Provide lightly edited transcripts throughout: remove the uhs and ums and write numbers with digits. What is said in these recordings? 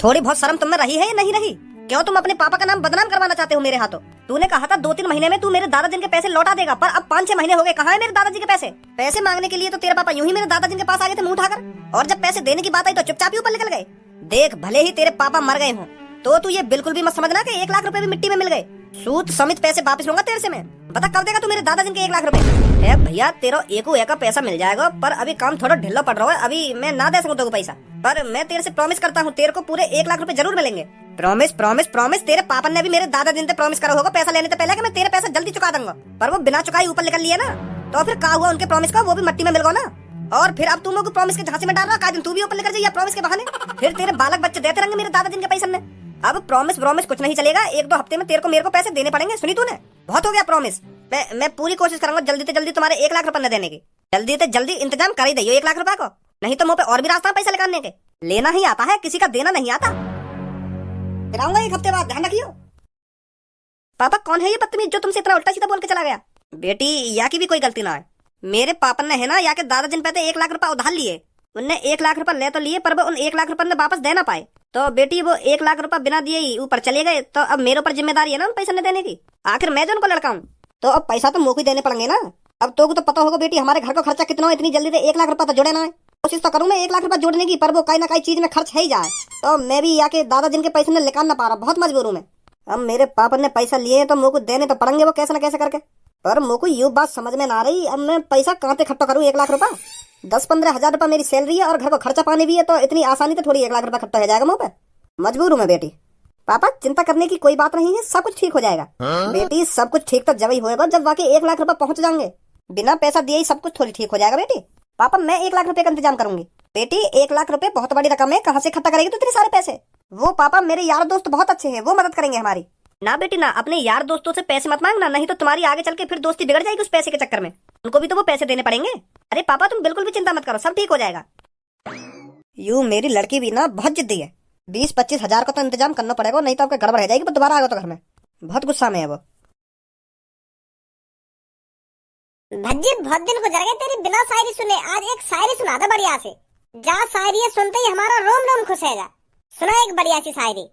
थोड़ी बहुत शर्म तुम में रही है या नहीं रही? क्यों तुम अपने पापा का नाम बदनाम करवाना चाहते हो मेरे हाथों? तूने कहा था 2-3 महीने में तू मेरे दादाजी के पैसे लौटा देगा, पर अब 5-6 महीने हो गए। कहाँ है मेरे दादाजी के पैसे? पैसे मांगने के लिए तो तेरे पापा यूं ही मेरे दादाजी के पास आ गए थे मुंह उठाकर, और जब पैसे देने की बात आई तो चुपचाप ही ऊपर निकल गए। देख, भले ही तेरे पापा मर गए हों तो तू ये बिल्कुल भी मत समझना कि 1 लाख रुपए भी मिट्टी में मिल गए। सूद समेत पैसे वापस लूंगा तेरे से मैं। बता कब देगा तू मेरे दादाजी के 1 लाख रुपए? भैया तेरा एको एक का पैसा मिल जाएगा, पर अभी काम थोड़ा ढिल्ला पड़ रहा है, अभी मैं ना दे सकूं तेरे को पैसा, पर मैं तेरे से प्रॉमिस करता हूँ तेरे को पूरे 1 लाख रुपए जरूर मिलेंगे। Promise promise promise. तेरे पापा ने भी मेरे दादाजी से प्रॉमिस करा होगा पैसा लेने से पहले कि मैं तेरे पैसा जल्दी चुका दूंगा, पर वो बिना चुकाई ऊपर निकल लिया ना, तो फिर क्या हुआ उनके प्रॉमिस का? वो भी मिट्टी में मिल गया ना। और फिर अब तुम लोग प्रॉमिस के झांसे में डाल रहा, का दिन तू भी ऊपर निकल जाइए प्रॉमिस के बहाने, फिर तेरे बालक बच्चे देते रहेंगे मेरे दादाजी के पैसे में। अब प्रॉमिस प्रॉमिस कुछ नहीं चलेगा, 1-2 हफ्ते में तेरे को मेरे को पैसे देने पड़ेंगे। सुनी तूने? बहुत हो गया प्रॉमिस। मैं पूरी कोशिश करूंगा जल्दी से जल्दी तुम्हारे 1 लाख रुपए देने की। जल्दी से जल्दी इंतजाम कर ही दइयो 1 लाख रुपए को, नहीं तो मुंह पे और भी रास्ता पैसा निकालने के। लेना ही आता है, किसी का देना नहीं आता। फिर आऊंगा 1 हफ्ते बाद, ध्यान रखियो। पापा कौन है ये बदतमीज जो तुमसे इतना उल्टा सीधा बोल के चला गया? बेटी, या की भी कोई गलती ना है। मेरे पापा ने है ना या के दादाजी पे 1 लाख रुपए उधार लिए, उनने 1 लाख रुपए ले तो लिए, पर वो उन 1 लाख रुपए ने वापस दे ना पाए, तो बेटी वो 1 लाख रुपए बिना दिए ही ऊपर चले गए। तो अब मेरे ऊपर जिम्मेदारी है ना उन पैसे न देने की। आखिर मैं जो उनको लड़का हूँ, तो अब पैसा तो मुझे ही देने पड़ेंगे ना। अब तो पता होगा बेटी हमारे घर का खर्चा कितना हो, इतनी जल्दी से 1 लाख रुपए तो जुड़े ना है। कोशिश तो करूँ मैं 1 लाख रुपए जोड़ने की, पर वो कहीं ना कहीं चीज में खर्च है ही जाए, तो मैं भी आके दादाजी के पैसे ने निकाल ना पा रहा, बहुत मजबूर हूँ मैं। अब मेरे पापा ने पैसा लिए तो मुझे देने तो पड़ेंगे वो कैसे न कैसे करके, पर मुझे ये बात समझ में ना रही, अब मैं पैसा कहाँ पे इकट्ठा करूँ 1 लाख रुपए? 10-15 हजार रुपए मेरी सैलरी है और घर को खर्चा पानी भी है, तो इतनी आसानी से थोड़ी 1 लाख रुपए इकट्ठा हो जाएगा मुँह पे। मजबूर हूँ मैं बेटी। पापा चिंता करने की कोई बात नहीं है, सब कुछ ठीक हो जाएगा। बेटी सब कुछ ठीक तो जब ही होएगा जब वाकई 1 लाख रुपए पहुंच जाएंगे, बिना पैसा दिए ही सब कुछ थोड़ी ठीक हो जाएगा बेटी। पापा मैं 1 लाख रुपए का इंतजाम करूंगी। बेटी 1 लाख रुपए बहुत बड़ी रकम है, कहाँ से इकट्ठा करेगी तू इतने सारे पैसे? वो पापा मेरे यार दोस्त बहुत अच्छे हैं, वो मदद करेंगे हमारी। ना बेटी ना, अपने यार दोस्तों से पैसे मत मांगना, नहीं तो तुम्हारी आगे चल के फिर दोस्ती बिगड़ जाएगी उस पैसे के चक्कर में, उनको भी तो वो पैसे देने पड़ेंगे। अरे पापा तुम बिल्कुल भी चिंता मत करो, सब ठीक हो जाएगा। यूं मेरी लड़की भी ना बहुत जिद्दी है, 20-25 हजार का तो इंतजाम करना पड़ेगा, नहीं तो आपका गड़बड़ हो जाएगी, पर दोबारा आएगा तो घर में। बहुत गुस्सा में है वो। भज्जी बहुत दिन गुजर गए तेरी बिना शायरी सुने, आज एक शायरी सुना दे बढ़िया से। जा शायरी सुनते ही हमारा रोम रोम खुश है। जा सुना एक बढ़िया सी शायरी।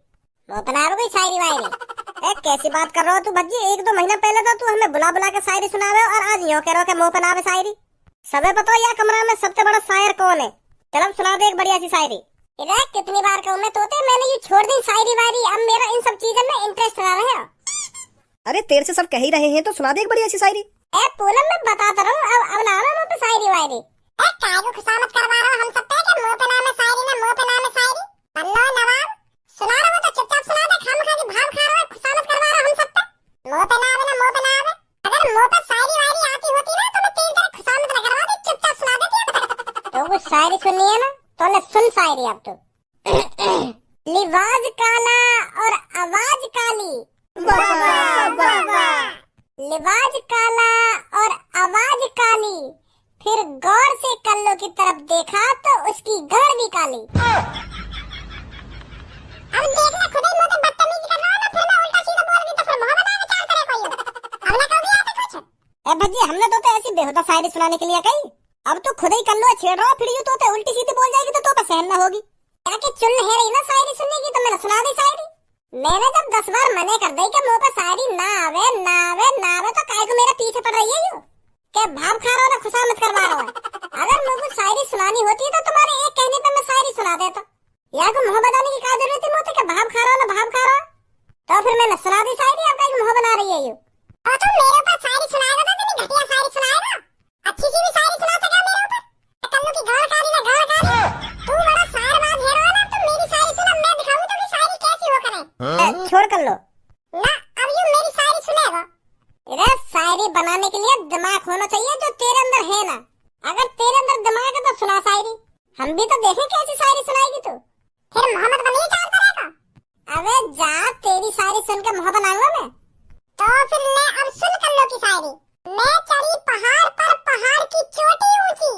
वो बना कोई शायरी वायरी कैसी बात कर रहा हो तू भज्जी? 1-2 महीना पहले तो तू हमें बुला बुला के शायरी सुना रहे हो, और आज यूं कह रहे हो कि मुंह पे नावे शायरी। सबे बताओ या कमरा में सबसे बड़ा शायर कौन है? चलो सुना दे एक बढ़िया सी शायरी। कितनी बार कहूं मैं तोते, मैंने ये छोड़ दी शायरी वायरी, अब मेरा इन सब चीजों में इंटरेस्ट रहा है। अरे तेरे से सब कह ही रहे हैं तो सुना दे एक बढ़िया सी शायरी। पूनम मैं बताता रहूं, अब ना मुंह पे शायरी वायरी। कायको खुशामत करवा रहा हम सब पे कि मुंह पे नाम है शायरी ना मुंह पे नाम है शायरी। बल्लो नवाब सुना रहा हो तो चुपचाप सुना दे, खामखा की भाव खा रहा है, खुशामत करवा रहा हम सब पे। मुंह पे नाम है ना मुंह पे नाम है, अगर मुंह पे शायरी वायरी आती होती ना तो मैं तेरी तरह खुशामत न करवा दी, चुपचाप सुना देती। तो वो शायरी सुननी है ना तो ले सुन शायरी अब तो। लिबाज काला और आवाज काली, वाह वाह वाह वाह। लिबाज काला और आवाज काली, फिर गौर से कल्लो की तरफ देखा तो उसकी गढ़ भी काली। अब देखना खुद ही मुंह पे बदतमीजी कर रहा हो ना, फिर मैं उल्टा सीधा बोल दी तो फिर मोहब्बत आने क्या करे कोई? अब ना कभी आता कुछ। भज्जी हमने तो ऐसी बेहुदा शायरी सुनाने के लिए कही, अब तो खुद ही कल्लो छेड़ रहा, फिर यूं तो उल्टी सीधी बोल जाएगी तो सहन ना होगी। क्या चुन है रही ना शायरी सुनने की, तो मैंने सुना दी शायरी। मैंने जब 10 बार मने कर दी कि मुंह पे शायरी ना आवे ना आवे ना आवे, तो काहे को मेरा पीछे पड़ रही है यूं? क्या भाव खा रहा हो ना खुशामत करवा रहा हो? अगर मुझे शायरी सुनानी होती तो तुम्हारे एक कहने पे मैं शायरी सुना देता, या को मुंह बताने की क्या जरूरत थी मुझे कि भाव खा रहा हो ना भाव खा रहा हो? तो फिर मैंने सुना दी शायरी, अब काहे मुंह बना रही है यूं? और तुम मेरे ऊपर शायरी सुनाएगा तो तुम घटिया शायरी सुनाएगा, अच्छी सी भी शायरी सुना सका मेरे ऊपर? कल्लू की गाल काली ना गाल काली, तू बड़ा शायरबाज है ना, तो मेरी शायरी सुना, मैं दिखाऊं तो भी शायरी कैसी हो करे। छोड़ कर लो ना, अब यूं मेरी शायरी सुनेगा। इधर शायरी बनाने के लिए दिमाग होना चाहिए जो तेरे अंदर है ना, अगर तेरे अंदर दिमाग है तो सुना शायरी, हम भी तो देखें कैसी शायरी सुनाएगी तू। फिर मोहम्मद बनी क्या करेगा? अबे जा, तेरी शायरी सुन के मोहब्बत आऊंगा मैं। तो फिर ले अब सुन कल्लो की शायरी। मैं चढ़ी पहाड़ पर, पहाड़ की चोटी ऊंची,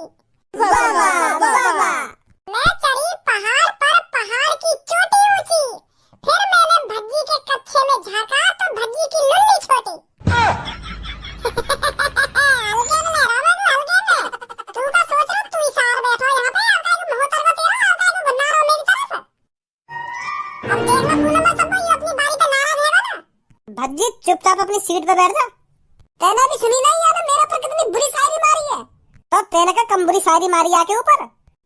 वाह वाह वाह वाह। मैं चढ़ी पहाड़ पर, पहाड़ की चोटी ऊंची, फिर मैंने भज्जी के कच्छे में झांका तो भज्जी की लुल्ली छोटी। तू का सोच रहा तू इशार बैठा यहाँ पे, अब काहे को मोहतर को तेरा, अब काहे को बना रहा मेरी तरफ। सीट पे बैठ जा। तेने भी सुनी नहीं यार मेरे ऊपर कितनी बुरी शायरी मारी है। तो तेने का कम बुरी शायरी मारी आके ऊपर,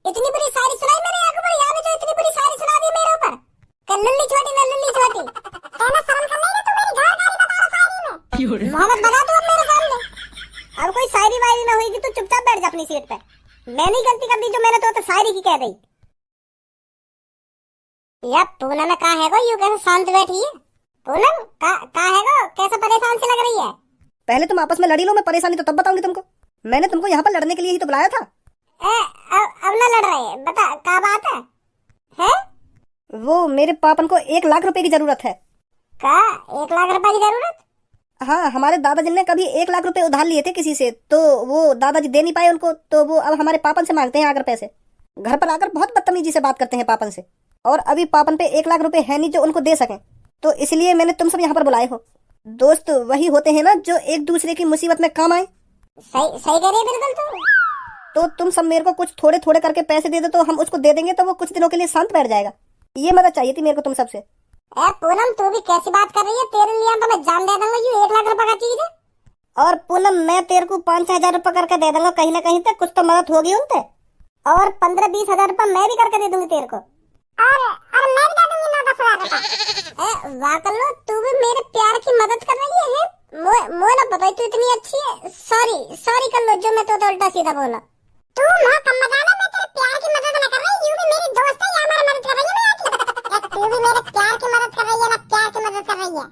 इतनी बुरी शायरी सुनाई मेरे आगे ऊपर, यहाँ भी जो इतनी बुरी शायरी सुना दी मेरे ऊपर। लुल्ली छोटी न लुल्ली छोटी, तेने शर्म कर नहीं तू मेरी घर गाली बता रहा शायरी में। मोहम्मद बता तू अब मेरे सामने। अब कोई शायरी वायरी ना होगी, तू चुपचाप बैठ जा अपनी सीट पे। मैंने ही गलती कर दी जो मैंने तो शायरी की कह दी। यार पूनम कहाँ है गो, यूं कैसे शांत बैठी है? पूनम कहाँ है गो, कैसे परेशान सी लग रही है? पहले तुम आपस में लड़ी लो, मैं परेशानी तो तब बताऊंगी तुमको। मैंने तुमको यहाँ पर लड़ने के लिए ही तो बुलाया था। अब ना लड़ रहे, बता क्या बात है? हैं? वो मेरे पापन को 1 लाख रुपए की जरूरत है। का 1 लाख रुपए की जरूरत? हाँ, हमारे दादाजी ने कभी 1 लाख रुपए उधार लिए थे किसी से, तो वो दादाजी दे नहीं पाए उनको, तो वो अब हमारे पापन से मांगते हैं आकर पैसे। घर पर आकर बहुत बदतमीजी से बात करते हैं पापन से, और अभी पापन पे 1 लाख रुपए है नहीं जो उनको दे सकें। तो इसलिए मैंने तुम सब यहाँ पर बुलाए हो। दोस्त वही होते हैं ना जो एक दूसरे की मुसीबत में काम आए। सही सही कह रही है बिल्कुल तू। तो तुम सब मेरे को कुछ थोड़े थोड़े करके पैसे दे दो, तो हम उसको दे देंगे, तो वो कुछ दिनों के लिए शांत बैठ जाएगा। ये मदद चाहिए थी मेरे को तुम सबसे। पूनम तू भी कैसी बात कर रही है? तेरे लिए तो मैं जान दे दूंगा, ये 1 लाख रुपए का चीज है। और पूनम मैं तेरे को 5-6 हजार रुपए करके दे दूंगा, कहीं ना कहीं तक कुछ तो मदद होगी उनसे। और 15-20 हजार रुपए मैं भी करके दे दूंगी तेरे को। और मैं भी दे दूंगी 9-10 हजार रुपए। वाह कल्लू, तू भी मेरे प्यार की मदद कर रही है। मोए ना पता तू इतनी अच्छी है। सॉरी कल्लू, जो मैं तो उल्टा सीधा बोला। तू मां कम मजा ले, मैं तेरे प्यार की मदद ना कर रही, यू भी मेरी दोस्त है, या हमारी मदद कर रही है मैं आके। तू भी मेरे प्यार की मदद कर रही है ना, प्यार की मदद कर रही है।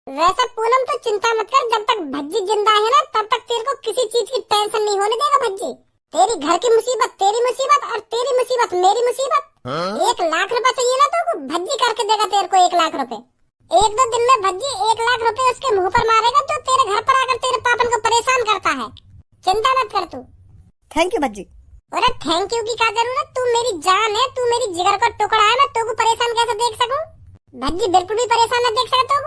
वैसे पूनम तो चिंता मत कर, जब तक भज्जी जिंदा है ना तब तक तेरे को किसी चीज की टेंशन नहीं होने देगा भज्जी। तेरी घर की मुसीबत तेरी मुसीबत, और तेरी मुसीबत मेरी मुसीबत। 1 लाख रुपए चाहिए ना तो भज्जी करके देगा तेरे को 1 लाख रुपए। 1-2 दिन में भज्जी 1 लाख रुपए उसके मुंह पर मारेगा जो तेरे घर पर आकर तेरे पापन को परेशान करता है। चिंता मत कर तू। Thank you Bhajji. अरे थैंक यू की क्या जरूरत, तू मेरी जान है, तू मेरी जिगर का टुकड़ा है, मैं तू को परेशान कैसे देख सकूं? भज्जी बिल्कुल भी परेशान न देख सकता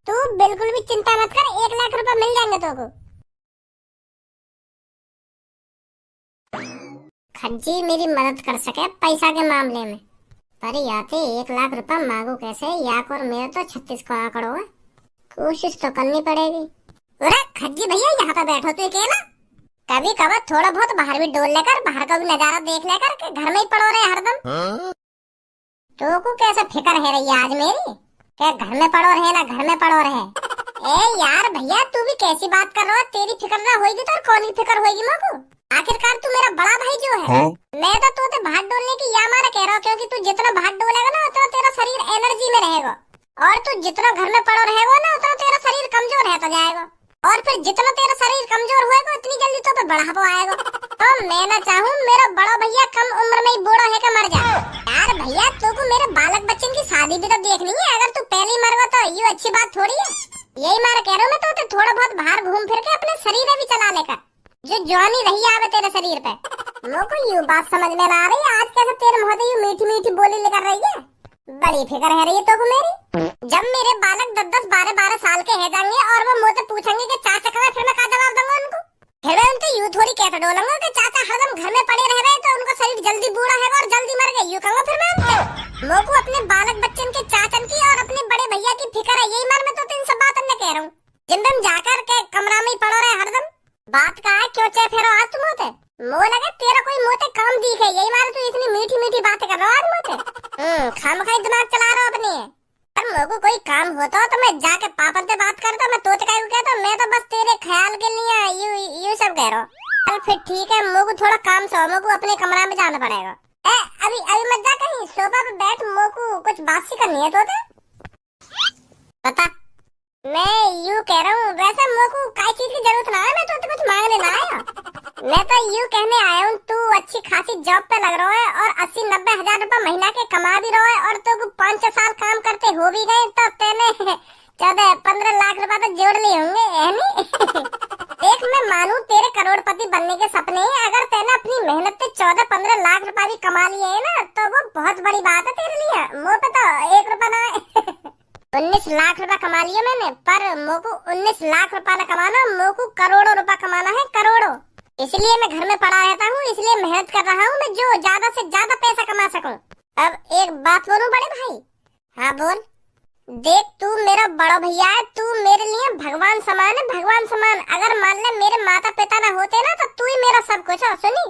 तू बिल्कुल भी चिंता मत कर, 1 लाख रुपए मिल जाएंगे तुमको। खज्जी मेरी मदद कर सके पैसा के मामले में, पर याते 1 लाख रुपए मांगू कैसे? याक और मेरे तो 36 का आंकड़ो है, कोशिश तो करनी पड़ेगी। अरे खज्जी भैया यहाँ पे बैठो तू अकेला, कभी कभार थोड़ा बहुत बाहर भी डोल लेकर, बाहर का भी नजारा देख लेकर, के घर में ही पड़ो रहे हरदम। तो को कैसे फिक्र है रही आज मेरी, क्या घर में पड़ो रहे ना घर में पड़ो रहे? ए यार भैया तू भी कैसी बात कर रहा है? तेरी फिक्र ना होगी तो कौन की फिक्र होगी मेरे को? आखिरकार तू मेरा बड़ा भाई जो है। मैं तो तू भात डोलने की या मारा कह रहा हूँ, क्योंकि तू जितना भात डोलेगा ना उतना तेरा शरीर एनर्जी में रहेगा, और तू जितना घर में पड़ो रहेगा ना उतना तेरा शरीर कमजोर रहता जाएगा, और फिर जितना तेरा शरीर कमजोर होएगा उतनी जल्दी तो पे बढ़ावा आएगा। तो मैं ना चाहूँ मेरा बड़ा भैया कम उम्र में ही बूढ़ा है मर जाए। यार भैया तू को मेरे बालक बच्चन की शादी भी तो देखनी है, अगर तू पहले ही मरवा तो ये अच्छी बात थोड़ी है। यही मारा कह रहा हूँ मैं तो थोड़ा बहुत बाहर घूम फिर के अपने शरीर भी चला लेकर, जो जवानी रही आवे तेरे शरीर पे। मुझको यूं बात समझ में ना आ रही, आज कैसे तेरे मुंह से यूं मीठी मीठी बोली लेकर रही है? बड़ी फिक्र है रही है तो को मेरी। जब मेरे बालक 10-10, 12-12 साल के है जाएंगे और वो मुझसे पूछेंगे कि चाचा कहाँ, फिर मैं क्या जवाब दूंगा उनको? फिर मैं उनके यूं थोड़ी कहता डोलूंगा कि चाचा हरदम घर में पड़े रह रहे तो उनका शरीर जल्दी बूढ़ा है और जल्दी मर गए, यूं कहूंगा फिर मैं उनसे। मुझको अपने बालक बच्चन के चाचन की और अपने बड़े भैया की फिक्र है, यही मार मैं तो इन सब बातों में कह रहा हूँ। जिन दिन जाकर के कमरा में ही पड़ो रहे हरदम, बात का है क्यों चाहे फेरो आज तुम होते मुँह लगे तेरा कोई मोटे काम दिखे, यही मारे तू इतनी मीठी मीठी बातें कर रहा हो आज मुझे। खामखाई दिमाग चला रहा अपने। पर मेरे को कोई काम होता तो मैं जाके पापा से बात करता, मैं तो क्या कहता, मैं तो बस तेरे ख्याल के लिए यू सब कह रहा हूँ। चल फिर ठीक है, मेरे को थोड़ा काम सो, मेरे को अपने कमरा में जाना पड़ेगा। अभी मत जा कहीं, सोफा पे बैठ, मेरे को कुछ बात सी करनी है तो बता। मैं यूं कह रहा हूँ, वैसे मेरे को काई चीज की जरूरत ना है, मैं तो कुछ मांगने ना आया। मैं तो यूं कहने आया हूँ तू अच्छी खासी जॉब पे लग रहा है और 80-90 हजार रुपए महीना के कमा भी रहा है, और तो 5-6 साल काम करते हो भी गए तो तेने 14-15 लाख रुपए तो जोड़ लिए होंगे, है नी? देख मैं मानू तेरे करोड़पति बनने के सपने हैं, अगर तेने अपनी मेहनत से 14-15 लाख रुपए भी कमा लिए है ना तो वो बहुत बड़ी बात है तेरे लिए। मुँह पे तो 1 रुपया ना है। 19 लाख रुपए कमा लिए मैंने, पर मोको 19 लाख रुपए न कमाना, मोको करोड़ों रुपए कमाना है, करोड़ों। इसलिए मैं घर में पड़ा रहता हूँ, इसलिए मेहनत कर रहा हूँ मैं, जो ज्यादा से ज्यादा पैसा कमा सकूं। अब एक बात बोलूं बड़े भाई? हाँ बोल। देख तू मेरा बड़ा भैया है, तू मेरे लिए भगवान समान है, भगवान समान। अगर मान ले मेरे माता पिता ना होते ना तो तू ही मेरा सब कुछ है, सुनी।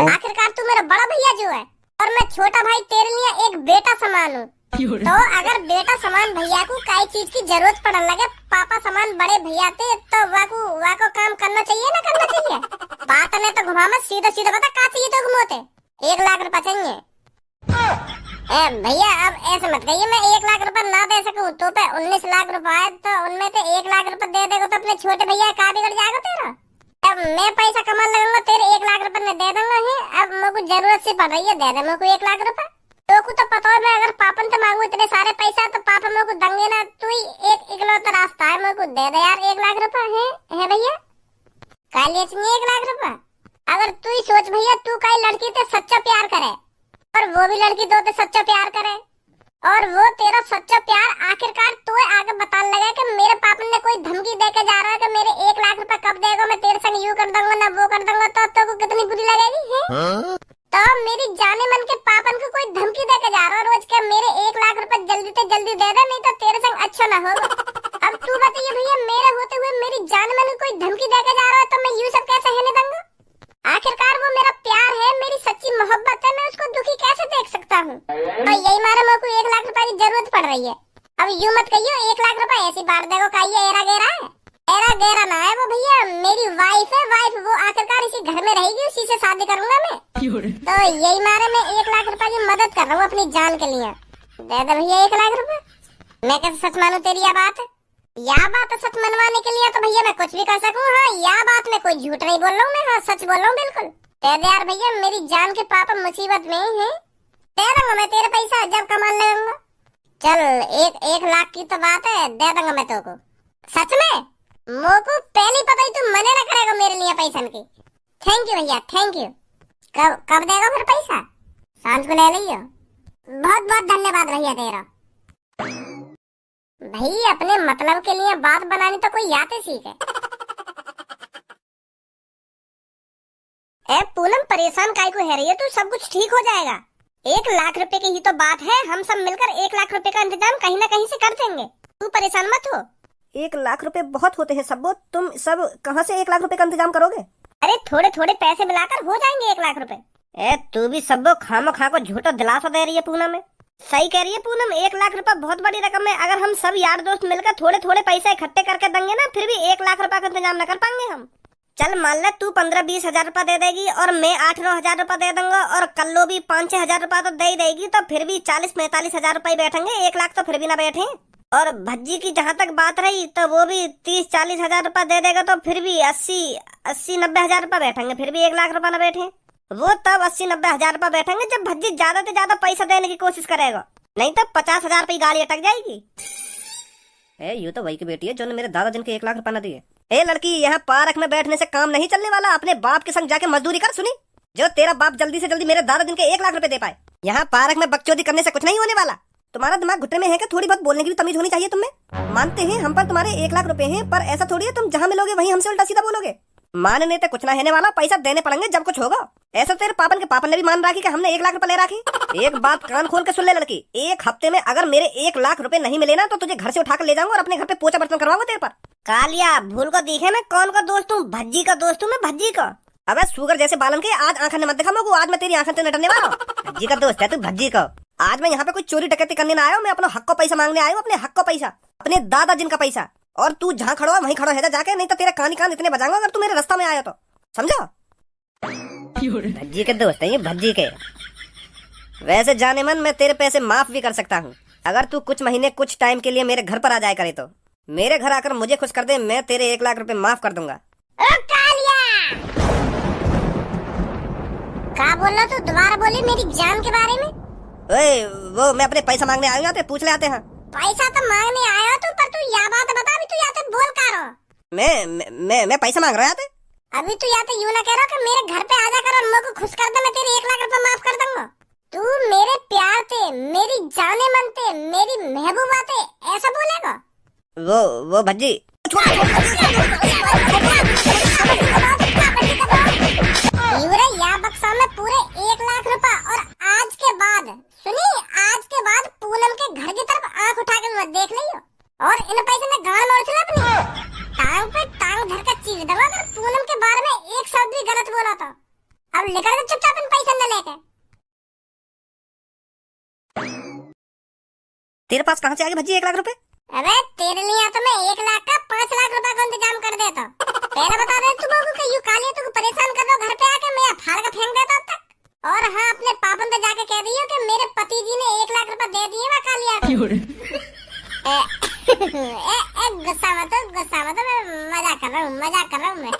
आखिरकार तू मेरा बड़ा भैया जो है और मैं छोटा भाई तेरे लिए एक बेटा समान हूँ। तो अगर बेटा समान भैया को काई चीज की जरूरत पड़ने लगे, पापा समान बड़े भैया थे, तो वाको काम करना चाहिए ना करना चाहिए। बात ने तो घुमा मत, सीधा सीधा बता का चाहिए तो घुमोते। 1 लाख रुपए चाहिए। भैया अब ऐसे मत कहिए, मैं 1 लाख रुपए ना दे सकूं तो पे 19 लाख रुपए है, तो उनमें से 1 लाख रुपए दे देगा तो अपने छोटे भैया का बिगड़ जाएगा तेरा। अब मैं पैसा कमा लगूंगा, तेरे 1 लाख रुपए में दे दूंगा ही। अब मेरे को जरूरत सी पड़ रही है, दे दे मेरे को 1 लाख रुपए। तो को तो पता है मैं अगर पापन से मांगू इतने सारे पैसा तो पापा मेरे को देंगे ना। तू ही एक इकलौता रास्ता है, मेरे को दे दे यार 1 लाख रुपए है भैया। कालिया चाहिए 1 लाख रुपए। अगर तू ही सोच भैया, तू कई लड़की से सच्चा प्यार करे और वो भी लड़की तो सच्चा प्यार करे और वो तेरा सच्चा प्यार आखिरकार तो आगे बताने लगा कि मेरे पापा ने कोई धमकी देके जा रहा है कि मेरे 1 लाख रुपए कब देगा, मैं तेरे संग यूं कर दूंगा ना वो कर दूंगा, तो को कितनी बुरी लगेगी है? तो मेरी जाने मन के पापन को कोई धमकी देके जा रहा है रोज के मेरे 1 लाख रुपए जल्दी से जल्दी दे दे, नहीं तो तेरे संग अच्छा ना होगा। अब तू बताइए भैया, मेरे होते हुए मेरी जाने मन को कोई धमकी देके जा रहा है तो मैं यूं सब कैसे रहने दूंगा? आखिरकार वो मेरा प्यार है, मेरी सच्ची मोहब्बत है, मैं उसको दुखी कैसे देख सकता हूँ? तो यही मारे मेरे को 1 लाख रुपए की जरूरत पड़ रही है। अब यूं मत कहियो 1 लाख रुपए ऐसी बांट देगो का ये एरा गेरा है। एरा गेरा ना है वो भैया, मेरी वाइफ है, वाइफ वो आखिरकार इसी घर में रहेगी, उसी से शादी करूंगा मैं। तो यही मारे मैं 1 लाख रुपए की मदद कर रहा हूँ अपनी जान के लिए। दे दे भैया 1 लाख रुपए। मैं कैसे सच मानू तेरी यह बात? यह बात सच मनवाने के लिए तो भैया मैं कुछ भी कर सकूं। हाँ यह बात में कोई झूठ नहीं बोल रहा हूँ मैं, हाँ सच बोल रहा हूँ बिल्कुल। दे दे यार भैया, मेरी जान के पापा मुसीबत में है, दे दूंगा मैं तेरे पैसा जब कमा लगूंगा। चल 1 लाख की तो बात है, दे दूंगा मैं तो को। सच में मोको पहले पता ही तू मना ना करेगा मेरे लिए पैसा की। थैंक यू भैया, थैंक यू। कब देगा फिर पैसा? सांझ को ले लियो। बहुत बहुत धन्यवाद भैया तेरा। भाई अपने मतलब के लिए बात बनानी तो कोई याद सीखे। ए पूनम परेशान काहे को है रही है तू? सब कुछ ठीक हो जाएगा। 1 लाख रुपए की ही तो बात है, हम सब मिलकर 1 लाख रुपए का इंतजाम कहीं ना कहीं से कर देंगे, तू परेशान मत हो। 1 लाख रुपए बहुत होते हैं सब्बो, तुम सब कहाँ से 1 लाख रुपए का इंतजाम करोगे? अरे थोड़े थोड़े पैसे मिलाकर हो जाएंगे 1 लाख रुपए। ए तू भी सब्बो खामो खा को झूठा दिलासा दे रही है पूनम में। सही कह रही है पूनम, 1 लाख रुपए बहुत बड़ी रकम है। अगर हम सब यार दोस्त मिलकर थोड़े थोड़े पैसे इकट्ठे करके देंगे ना, फिर भी 1 लाख रुपए का इंतजाम न कर पाएंगे हम। चल मान ले तू 15-20 हजार रुपए दे देगी और मैं 8-9 हजार रुपए दे दूंगा और कल्लो भी 5-6 हजार रुपए तो दे ही देगी, तो फिर भी 40-45 हजार रुपए बैठेंगे। 1 लाख तो फिर भी ना बैठे। और भज्जी की जहाँ तक बात रही तो वो भी 30-40 हजार रुपए दे देगा, तो फिर भी 80-90 हजार रुपए बैठेंगे, फिर भी 1 लाख रुपए न बैठे। वो तब 80-90 हजार रुपए बैठेंगे जब भज्जी ज्यादा से ज्यादा पैसा देने की कोशिश करेगा, नहीं तो 50 हजार रुपए गाड़ी अटक जाएगी। ये तो वही की बेटी है जो ने मेरे दादा जिनके 1 लाख रुपए न दिए। ए लड़की, यहाँ पार्क में बैठने से काम नहीं चलने वाला, अपने बाप के संग जाके मजदूरी कर। सुनी, जो तेरा बाप जल्दी से जल्दी मेरे दादा जिनके 1 लाख रुपए दे पाए। यहाँ पार्क में बकचोदी करने से कुछ नहीं होने वाला। तुम्हारा दिमाग घुटने में है कि थोड़ी बहुत बोलने की भी तमीज होनी चाहिए तुम्हें। मानते हैं हम पर तुम्हारे 1 लाख रुपए हैं, पर ऐसा थोड़ी है तुम जहाँ मिलोगे वहीं हमसे उल्टा सीधा बोलोगे। मानने तो कुछ ना होने वाला, पैसा देने पड़ेंगे जब कुछ होगा। ऐसा तेरे पापन के पापन ने भी मान रखी कि हमने 1 लाख रुपए ले रखे। एक बात कान खोल के सुन ले लड़की, 1 हफ्ते में अगर मेरे 1 लाख रुपए नहीं मिले ना तो तुझे घर से उठाकर ले जाऊंगा और अपने घर पे पोछा बर्तन करवाऊंगा तेरे पर। कालिया भूल को दिखे मैं कौन का दोस्त हूँ? भज्जी का दोस्त हूँ मैं, भज्जी का। अबे शुगर जैसे बालन के आज आंखें मत दिखा मेरे को, आज मैं तेरी आंखें से नटने वाला हूँ। भज्जी का दोस्त है तू, भज्जी का। आज मैं यहाँ पे कोई चोरी डकैती करने ना आया हूँ, मैं अपना हक का पैसा मांगने आया हूँ, अपने हक का पैसा, अपने दादा जिनका पैसा। और तू जहाँ खड़ा हो वहीं खड़ा है जाके, नहीं तो तेरे कान ही कान इतने बजाऊंगा अगर तू मेरे रास्ता में आया तो, समझा? भज्जी के दोस्त है ये, भज्जी के। वैसे जाने मन मैं तेरे पैसे माफ भी कर सकता हूँ अगर तू कुछ महीने कुछ टाइम के लिए मेरे घर पर आ जाए करे तो। मेरे घर आकर मुझे खुश कर दे, मैं तेरे 1 लाख रुपए माफ कर दूंगा। क्या बोल रहा तू? दोबारा बोली मेरी जान के बारे में। ओए वो मैं अपने पैसा मांगने आया हूँ, पूछ ले आते हैं। पैसा तो मांगने आया हो तू, पर तू यह बात बता भी तू या तो बोल का रहा? मैं पैसा मांग रहा था। अभी तू या तो यूं ना कह रहा कि मेरे घर पे आ जाकर और मेरे को खुश कर दे, मैं तेरे 1 लाख रुपए माफ कर दूंगा। तू मेरे प्यार थे, मेरी जाने मन थे, मेरी महबूबा थे, ऐसा बोलेगा? वो भज्जी या बक्सा में पूरे 1 लाख रुपए। और आज के बाद सुनी, आज के बाद पूनम के घर की तरफ आंख उठा के मत देख ले, मुंह पे टांग धर कर चीर दूंगा अगर पूनम के बारे में एक शब्द भी गलत बोला तो। अब निकल जा चुपचाप इन पैसे न लेके। तेरे पास कहाँ से आ गए भज्जी 1 लाख रुपए? अबे तेरे लिए तो मैं 1 लाख का 5 लाख रुपए का इंतजाम कर देता। पहले बता रहे तुम लोगों को यू कालिया तुमको परेशान कर दो घर पे आके मैं फाड़ के फेंक देता अब तक। और हाँ अपने पापन पे जाके कह दियो कि मेरे पति जी ने 1 लाख रुपए दे दिए वो कालिया को। गुस्सा मत मैं मजाक कर रहा हूँ मैं।